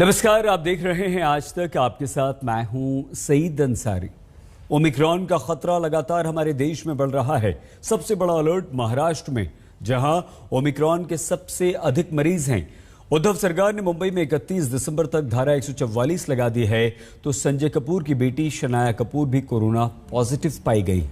नमस्कार, आप देख रहे हैं आज तक। आपके साथ मैं हूं सईद अंसारी। ओमिक्रॉन का खतरा लगातार हमारे देश में बढ़ रहा है। सबसे बड़ा अलर्ट महाराष्ट्र में, जहां ओमिक्रॉन के सबसे अधिक मरीज हैं। उद्धव सरकार ने मुंबई में 31 दिसंबर तक धारा 144 लगा दी है, तो संजय कपूर की बेटी शनाया कपूर भी कोरोना पॉजिटिव पाई गई।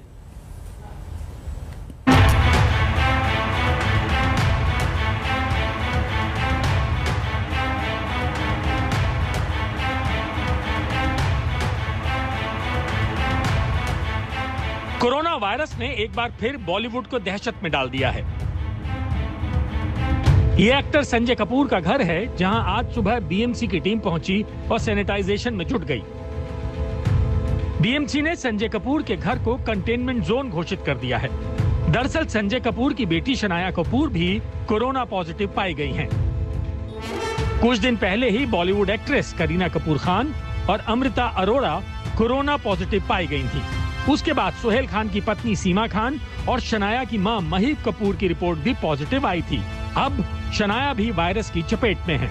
कोरोना वायरस ने एक बार फिर बॉलीवुड को दहशत में डाल दिया है। ये एक्टर संजय कपूर का घर है, जहां आज सुबह बीएमसी की टीम पहुंची और सैनिटाइजेशन में जुट गई। बीएमसी ने संजय कपूर के घर को कंटेनमेंट जोन घोषित कर दिया है। दरअसल संजय कपूर की बेटी शनाया कपूर भी कोरोना पॉजिटिव पाई गई हैं। कुछ दिन पहले ही बॉलीवुड एक्ट्रेस करीना कपूर खान और अमृता अरोड़ा कोरोना पॉजिटिव पाई गई थी। उसके बाद सुहेल खान की पत्नी सीमा खान और शनाया की मां महीप कपूर की रिपोर्ट भी पॉजिटिव आई थी। अब शनाया भी वायरस की चपेट में है।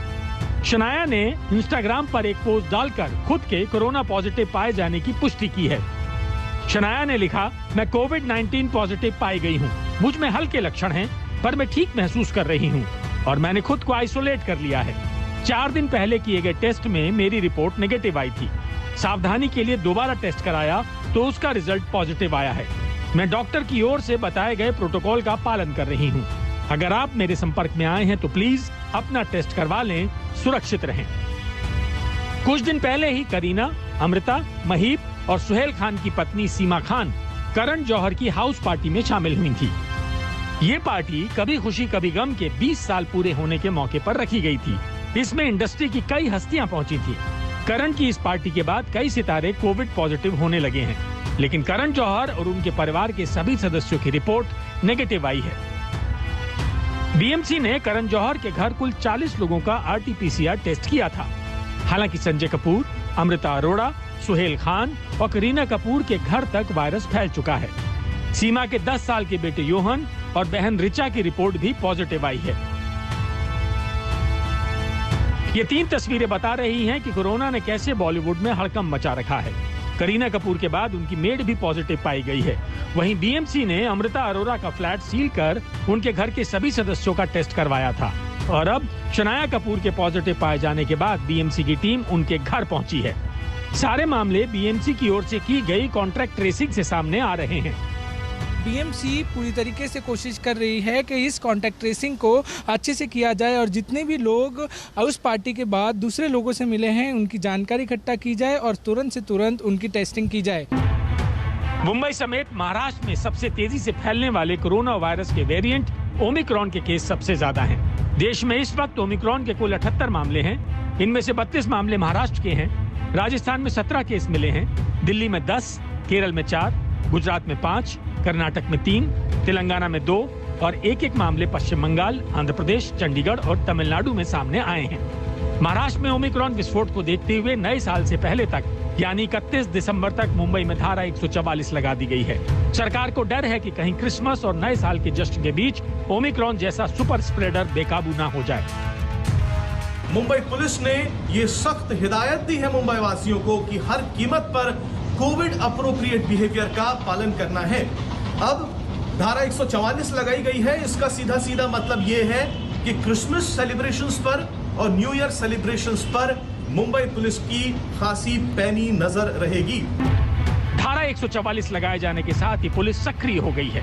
शनाया ने इंस्टाग्राम पर एक पोस्ट डालकर खुद के कोरोना पॉजिटिव पाए जाने की पुष्टि की है। शनाया ने लिखा, मैं कोविड-19 पॉजिटिव पाई गई हूँ। मुझ में हल्के लक्षण हैं, पर मैं ठीक महसूस कर रही हूँ और मैंने खुद को आइसोलेट कर लिया है। 4 दिन पहले किए गए टेस्ट में मेरी रिपोर्ट नेगेटिव आई थी। सावधानी के लिए दोबारा टेस्ट कराया तो उसका रिजल्ट पॉजिटिव आया है। मैं डॉक्टर की ओर से बताए गए प्रोटोकॉल का पालन कर रही हूँ। अगर आप मेरे संपर्क में आए हैं तो प्लीज अपना टेस्ट करवा लें, सुरक्षित रहें। कुछ दिन पहले ही करीना, अमृता, महीप और सुहेल खान की पत्नी सीमा खान करण जौहर की हाउस पार्टी में शामिल हुई थी। ये पार्टी कभी खुशी कभी गम के 20 साल पूरे होने के मौके पर रखी गई थी। इसमें इंडस्ट्री की कई हस्तियां पहुंची थी। करण की इस पार्टी के बाद कई सितारे कोविड पॉजिटिव होने लगे हैं, लेकिन करण जौहर और उनके परिवार के सभी सदस्यों की रिपोर्ट नेगेटिव आई है। बीएमसी ने करण जौहर के घर कुल 40 लोगों का आरटीपीसीआर टेस्ट किया था। हालांकि संजय कपूर, अमृता अरोड़ा, सुहेल खान और करीना कपूर के घर तक वायरस फैल चुका है। सीमा के 10 साल के बेटे योहन और बहन रिचा की रिपोर्ट भी पॉजिटिव आई है। ये 3 तस्वीरें बता रही हैं कि कोरोना ने कैसे बॉलीवुड में हड़कंप मचा रखा है। करीना कपूर के बाद उनकी मेड भी पॉजिटिव पाई गई है। वहीं बीएमसी ने अमृता अरोड़ा का फ्लैट सील कर उनके घर के सभी सदस्यों का टेस्ट करवाया था और अब शनाया कपूर के पॉजिटिव पाए जाने के बाद बीएमसी की टीम उनके घर पहुंची है। सारे मामले बीएमसी की ओर से की गई कॉन्ट्रैक्ट ट्रेसिंग से सामने आ रहे हैं। बीएमसी पूरी तरीके से कोशिश कर रही है कि इस कॉन्टैक्ट ट्रेसिंग को अच्छे से किया जाए और जितने भी लोग उस पार्टी के बाद दूसरे लोगों से मिले हैं उनकी जानकारी इकट्ठा की जाए और तुरंत से तुरंत उनकी टेस्टिंग की जाए। मुंबई समेत महाराष्ट्र में सबसे तेजी से फैलने वाले कोरोना वायरस के वेरिएंट ओमिक्रॉन के केस सबसे ज्यादा हैं। देश में इस वक्त ओमिक्रॉन के कुल 78 मामले हैं। इनमें से 32 मामले महाराष्ट्र के हैं। राजस्थान में 17 केस मिले हैं, दिल्ली में 10, केरल में 4, गुजरात में 5, कर्नाटक में 3, तेलंगाना में 2 और एक मामले पश्चिम बंगाल, आंध्र प्रदेश, चंडीगढ़ और तमिलनाडु में सामने आए हैं। महाराष्ट्र में ओमिक्रॉन विस्फोट को देखते हुए नए साल से पहले तक यानी 31 दिसंबर तक मुंबई में धारा 144 लगा दी गई है। सरकार को डर है कि कहीं क्रिसमस और नए साल के जश्न के बीच ओमिक्रॉन जैसा सुपर स्प्रेडर बेकाबू ना हो जाए। मुंबई पुलिस ने ये सख्त हिदायत दी है मुंबई वासियों को कि हर कीमत पर कोविड अप्रोप्रिएट बिहेवियर का पालन करना है। अब धारा 144 लगाई गई है। इसका सीधा सीधा मतलब ये है कि क्रिसमस सेलिब्रेशंस पर और न्यू ईयर सेलिब्रेशंस पर मुंबई पुलिस की खासी पैनी नजर रहेगी। धारा 144 लगाए जाने के साथ ही पुलिस सक्रिय हो गई है।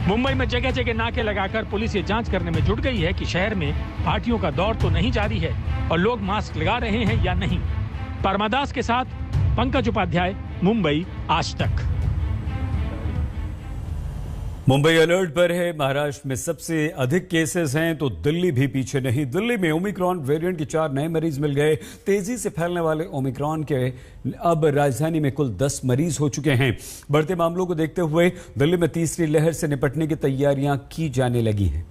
मुंबई में जगह जगह नाके लगाकर पुलिस ये जांच करने में जुट गई है कि शहर में पार्टियों का दौर तो नहीं जारी है और लोग मास्क लगा रहे हैं या नहीं। परमादास के साथ पंकज उपाध्याय, मुंबई आज तक। मुंबई अलर्ट पर है। महाराष्ट्र में सबसे अधिक केसेस हैं तो दिल्ली भी पीछे नहीं। दिल्ली में ओमिक्रॉन वेरिएंट के 4 नए मरीज मिल गए। तेजी से फैलने वाले ओमिक्रॉन के अब राजधानी में कुल 10 मरीज हो चुके हैं। बढ़ते मामलों को देखते हुए दिल्ली में तीसरी लहर से निपटने की तैयारियां की जाने लगी हैं।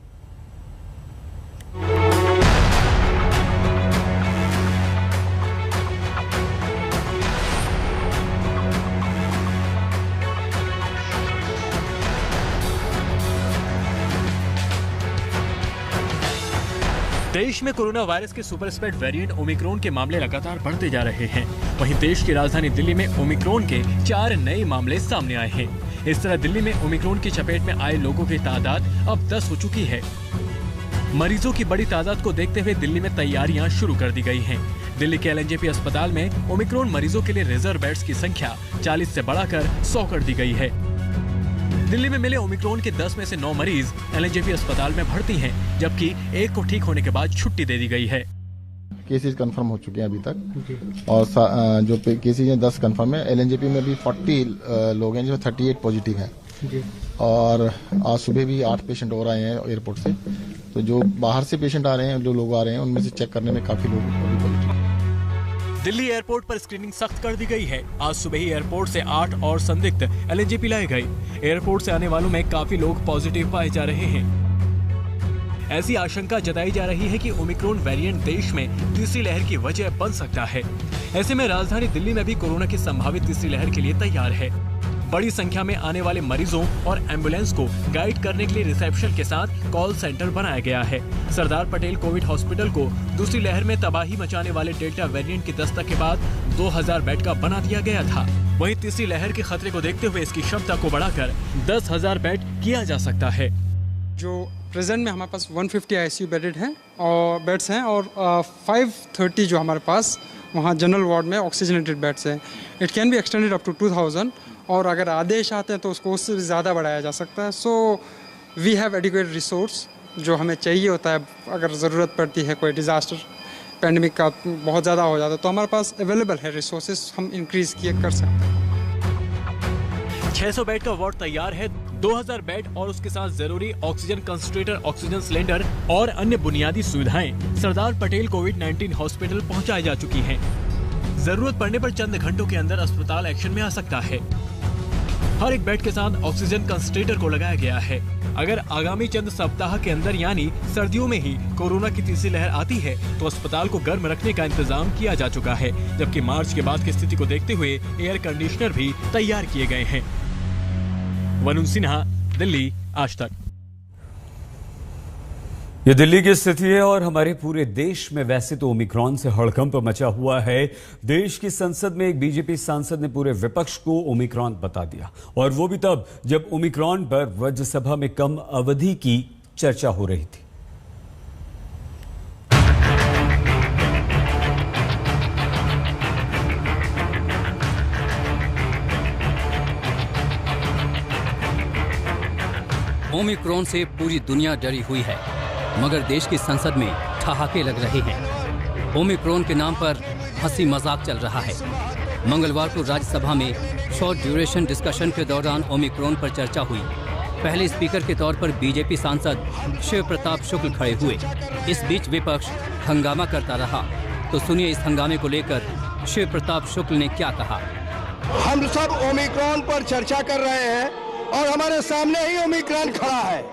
देश में कोरोना वायरस के सुपर स्प्रेड वेरिएंट ओमिक्रॉन के मामले लगातार बढ़ते जा रहे हैं। वहीं देश की राजधानी दिल्ली में ओमिक्रॉन के 4 नए मामले सामने आए हैं। इस तरह दिल्ली में ओमिक्रॉन की चपेट में आए लोगों की तादाद अब 10 हो चुकी है। मरीजों की बड़ी तादाद को देखते हुए दिल्ली में तैयारियां शुरू कर दी गई हैं। दिल्ली के LNJP अस्पताल में ओमिक्रॉन मरीजों के लिए रिजर्व बेड्स की संख्या 40 से बढ़ाकर 100 कर दी गई है। दिल्ली में मिले ओमिक्रॉन के 10 में से 9 मरीज LNJP अस्पताल में भर्ती हैं, जबकि एक को ठीक होने के बाद छुट्टी दे दी गई है। केसेस कंफर्म हो चुके हैं अभी तक, और जो केसेज हैं 10 कंफर्म है। LNJP में भी 40 लोग हैं जो 38 पॉजिटिव हैं, और आज सुबह भी 8 पेशेंट और आए हैं एयरपोर्ट से। तो जो बाहर से पेशेंट आ रहे हैं, जो लोग आ रहे हैं, उनमें से चेक करने में काफी लोग अभी पॉजिटिव। दिल्ली एयरपोर्ट पर स्क्रीनिंग सख्त कर दी गई है। आज सुबह ही एयरपोर्ट से 8 और संदिग्ध LNJP लाए गए। एयरपोर्ट से आने वालों में काफी लोग पॉजिटिव पाए जा रहे हैं। ऐसी आशंका जताई जा रही है कि ओमिक्रॉन वेरिएंट देश में तीसरी लहर की वजह बन सकता है। ऐसे में राजधानी दिल्ली में भी कोरोना की संभावित तीसरी लहर के लिए तैयार है। बड़ी संख्या में आने वाले मरीजों और एम्बुलेंस को गाइड करने के लिए रिसेप्शन के साथ कॉल सेंटर बनाया गया है। सरदार पटेल कोविड हॉस्पिटल को दूसरी लहर में तबाही मचाने वाले डेल्टा वेरिएंट की दस्तक के बाद 2000 बेड का बना दिया गया था। वहीं तीसरी लहर के खतरे को देखते हुए इसकी क्षमता को बढ़ाकर 10,000 बेड किया जा सकता है। जो प्रेजेंट में हमारे पास 150 ICU बेडेड हैं और बेड्स हैं, और 530 जो हमारे पास वहाँ जनरल वार्ड में ऑक्सीजनेटेड बेड्स हैं। It can be extended up to 2000, और अगर आदेश आते हैं तो उसको उससे भी ज़्यादा बढ़ाया जा सकता है। So we have adequate resource जो हमें चाहिए होता है। अगर ज़रूरत पड़ती है, कोई डिज़ास्टर पैंडेमिक का बहुत ज़्यादा हो जाता है, तो हमारे पास अवेलेबल है रिसोर्सेज, हम इंक्रीज़ कर सकते हैं। 600 बेड का वार्ड तैयार है। 2000 बेड और उसके साथ जरूरी ऑक्सीजन कंसंट्रेटर, ऑक्सीजन सिलेंडर और अन्य बुनियादी सुविधाएं सरदार पटेल कोविड-19 हॉस्पिटल पहुंचाई जा चुकी हैं। जरूरत पड़ने पर चंद घंटों के अंदर अस्पताल एक्शन में आ सकता है। हर एक बेड के साथ ऑक्सीजन कंसंट्रेटर को लगाया गया है। अगर आगामी चंद सप्ताह के अंदर यानी सर्दियों में ही कोरोना की तीसरी लहर आती है तो अस्पताल को गर्म रखने का इंतजाम किया जा चुका है, जबकि मार्च के बाद की स्थिति को देखते हुए एयर कंडीशनर भी तैयार किए गए हैं। वनुन सिन्हा, दिल्ली, आज तक। ये दिल्ली की स्थिति है और हमारे पूरे देश में वैसे तो ओमिक्रॉन से हड़कंप मचा हुआ है। देश की संसद में एक बीजेपी सांसद ने पूरे विपक्ष को ओमिक्रॉन बता दिया, और वो भी तब जब ओमिक्रॉन पर राज्यसभा में कम अवधि की चर्चा हो रही थी। ओमिक्रॉन से पूरी दुनिया डरी हुई है, मगर देश की संसद में ठहाके लग रहे हैं। ओमिक्रॉन के नाम पर हंसी मजाक चल रहा है। मंगलवार को राज्यसभा में शॉर्ट ड्यूरेशन डिस्कशन के दौरान ओमिक्रॉन पर चर्चा हुई। पहले स्पीकर के तौर पर बीजेपी सांसद शिव प्रताप शुक्ल खड़े हुए। इस बीच विपक्ष हंगामा करता रहा। तो सुनिए इस हंगामे को लेकर शिव प्रताप शुक्ल ने क्या कहा। हम सब ओमिक्रॉन पर चर्चा कर रहे हैं और हमारे सामने ही ओमिक्रॉन खड़ा है।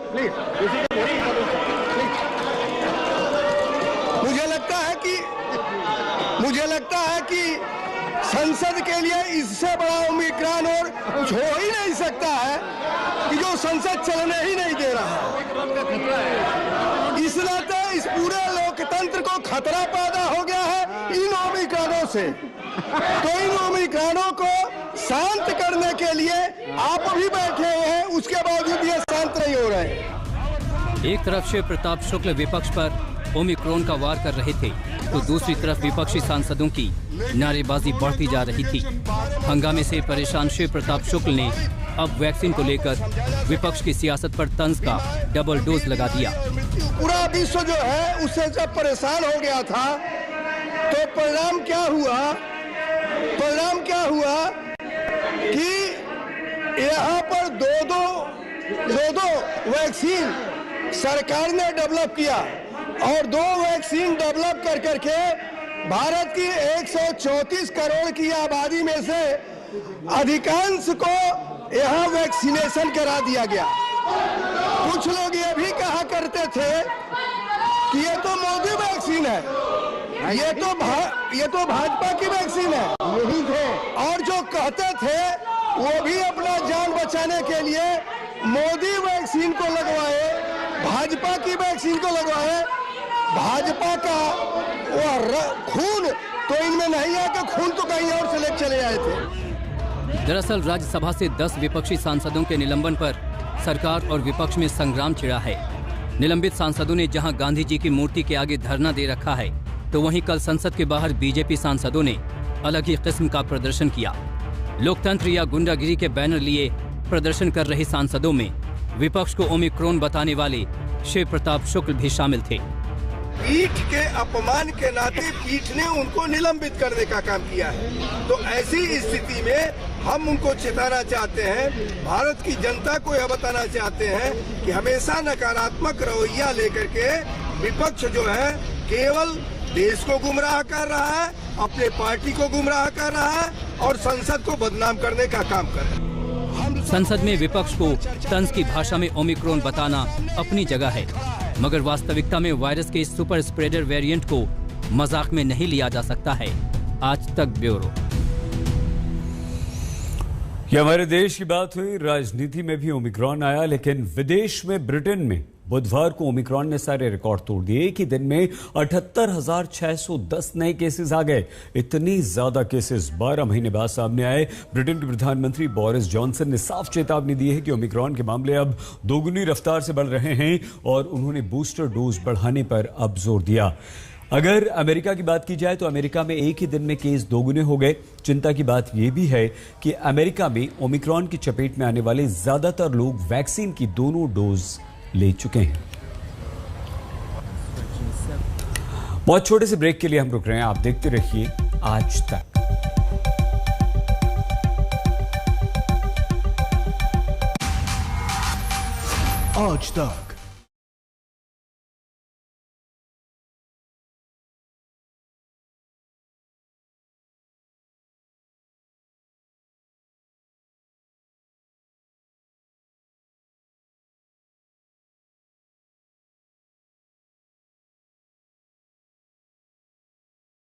मुझे लगता है कि संसद के लिए इससे बड़ा ओमिक्रॉन और कुछ हो ही नहीं सकता है कि जो संसद चलने ही नहीं दे रहा है। इस नाते इस पूरे लोकतंत्र को खतरा पैदा हो गया है इन ओमिक्रॉनों से। तो इन ओमिक्रॉनों को शांत करने के लिए आप भी बैठे हुए हैं, उसके बावजूद ये शांत नहीं हो रहे। एक तरफ शिव प्रताप शुक्ल विपक्ष पर ओमिक्रॉन का वार कर रहे थे, तो दूसरी तरफ विपक्षी सांसदों की नारेबाजी बढ़ती जा रही थी। हंगामे से परेशान शिव प्रताप शुक्ल ने अब वैक्सीन को लेकर विपक्ष की सियासत पर तंज का डबल डोज लगा दिया। पूरा विश्व जो है उससे जब परेशान हो गया था, तो परिणाम क्या हुआ कि यहाँ पर दो वैक्सीन सरकार ने डेवलप किया, और 2 वैक्सीन डेवलप कर करके भारत की 134 करोड़ की आबादी में से अधिकांश को यहाँ वैक्सीनेशन करा दिया गया। कुछ लोग ये भी कहा करते थे कि ये तो मोदी वैक्सीन है, ये तो भाजपा की वैक्सीन है, यही थे। और जो कहते थे वो भी अपना जान बचाने के लिए मोदी वैक्सीन को लगवाए, भाजपा की वैक्सीन को लगवाए। भाजपा का खून तो इनमें नहीं है कि खून तो कहीं और से ले चले आए थे। दरअसल राज्यसभा से 10 विपक्षी सांसदों के निलंबन पर सरकार और विपक्ष में संग्राम छिड़ा है। निलंबित सांसदों ने जहां गांधी जी की मूर्ति के आगे धरना दे रखा है, तो वहीं कल संसद के बाहर बीजेपी सांसदों ने अलग ही किस्म का प्रदर्शन किया। लोकतंत्र या गुंडागिरी के बैनर लिए प्रदर्शन कर रहे सांसदों में विपक्ष को ओमिक्रॉन बताने वाले शिव प्रताप शुक्ल भी शामिल थे। पीठ के अपमान के नाते पीठ ने उनको निलंबित करने का काम किया है। तो ऐसी स्थिति में हम उनको चेताना चाहते हैं, भारत की जनता को यह बताना चाहते हैं कि हमेशा नकारात्मक रवैया लेकर के विपक्ष जो है केवल देश को गुमराह कर रहा है, अपने पार्टी को गुमराह कर रहा है और संसद को बदनाम करने का काम कर रहा है। संसद में विपक्ष को तंज की भाषा में ओमिक्रॉन बताना अपनी जगह है, मगर वास्तविकता में वायरस के इस सुपर स्प्रेडर वेरिएंट को मजाक में नहीं लिया जा सकता है। आज तक ब्यूरो। ये हमारे देश की बात हुई, राजनीति में भी ओमिक्रॉन आया, लेकिन विदेश में ब्रिटेन में बुधवार को ओमिक्रॉन ने सारे रिकॉर्ड तोड़ दिए। एक ही दिन में 78,610 नए केसेस आ गए। इतनी ज्यादा केसेस 12 महीने बाद सामने आए। ब्रिटेन के प्रधानमंत्री बोरिस जॉनसन ने साफ चेतावनी दी है कि ओमिक्रॉन के मामले अब दोगुनी रफ्तार से बढ़ रहे हैं और उन्होंने बूस्टर डोज बढ़ाने पर अब जोर दिया। अगर अमेरिका की बात की जाए तो अमेरिका में एक ही दिन में केस दोगुने हो गए। चिंता की बात यह भी है कि अमेरिका में ओमिक्रॉन की चपेट में आने वाले ज्यादातर लोग वैक्सीन की दोनों डोज ले चुके हैं। बहुत छोटे से ब्रेक के लिए हम रुक रहे हैं, आप देखते रहिए आज तक। आज तक